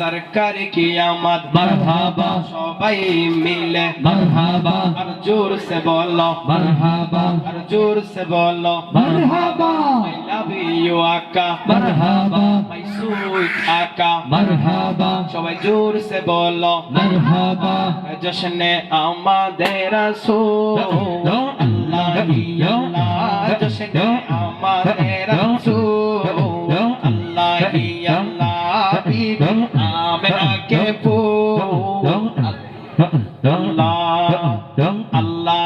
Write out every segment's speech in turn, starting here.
সরকার কিয়ামত मरहबा সবাই মিলে मरहबा আর জোর সে বলো मरहबा আর জোর সে বলো मरहबा I love you আকা मरहबा my sweet আকা मरहबा সবাই জোর সে বলো मरहबा জশনে আমাদের রাসূল আল্লাহ আল্লাহ জশনে আমাদের রাসূল আল্লাহ আল্লাহ বিবি আমেনা কে ফুল আল্লাহ আল্লাহ আল্লাহ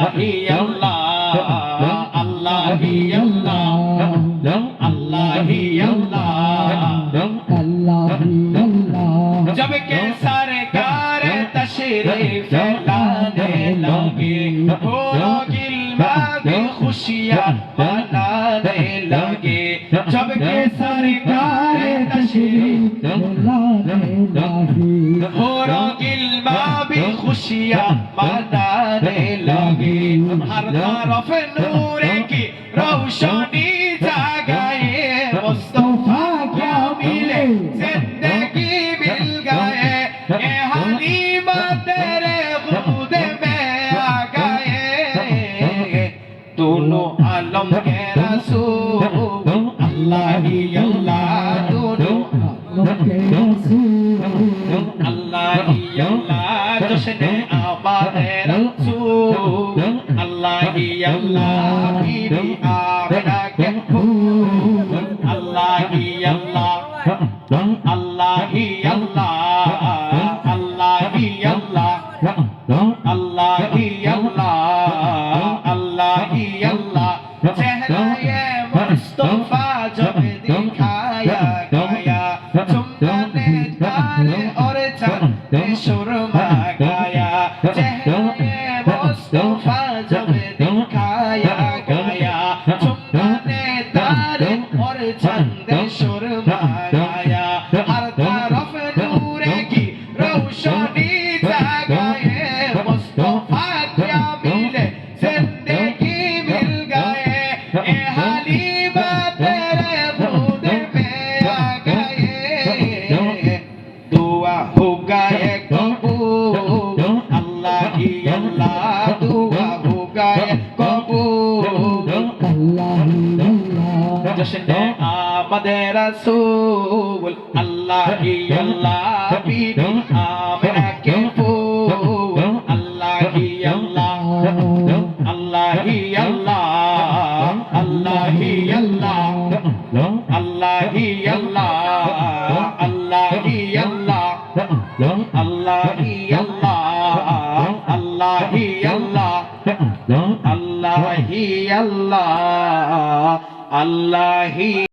আল্লাহ আল্লাহ जब के सरकार तशरीफ लाने लगे हो गिलमा भी खुशियां मनाने लगे जब के सरकार तशरीफ लाने लगे हो गिलमा भी खुशियां मनाने लगे हर तरफ नूर की रोशनी जगाए मुस्तफा क्या मिले जिंदगी मिल गए ए हलीमा तेरे खुद में आ गए दोनों आलम के रसूल अल्लाह ही अल्लाह दोनों आलम के रसूल अल्लाह ही अल्लाह जश्न आबादे रसूल अल्लाह ही अल्लाह बीबी आमिना के फूल अल्लाह ही अल्लाह अल्लाह ही अल्लाह अल्लाह ही अल्लाह अल्लाह ही अल्लाह अल्लाह ही अल्लाह चेहरा ये मुस्तफा जब दिखाया गया चुम्बने तारे और चंद सुरमा गाया चेहरा ये मुस्तफा जब दिखाया गया चुम्बने तारे और चंद सुरमा गाया हर तरफ नूर की रोशनी जगाए मुस्तफा क्या मिले जिंदगी मिल गए ए हलीमा तेरे खुद में आ गए दुआ हो गए कबूल अल्लाह ही अल्लाह दुआ हो गए कबूल अल्लाह ही अल्लाह जश्न आमदे रसूल अल्लाह ही अल्लाह बीबी आमिना के फूल अल्लाह ही अल्लाह अल्लाह ही अल्लाह अल्लाह ही अल्लाह अल्लाह ही अल्लाह अल्लाह ही अल्लाह अल्लाह ही अल्लाह अल्लाह ही अल्लाह अल्लाह ही अल्लाह अल्लाह ही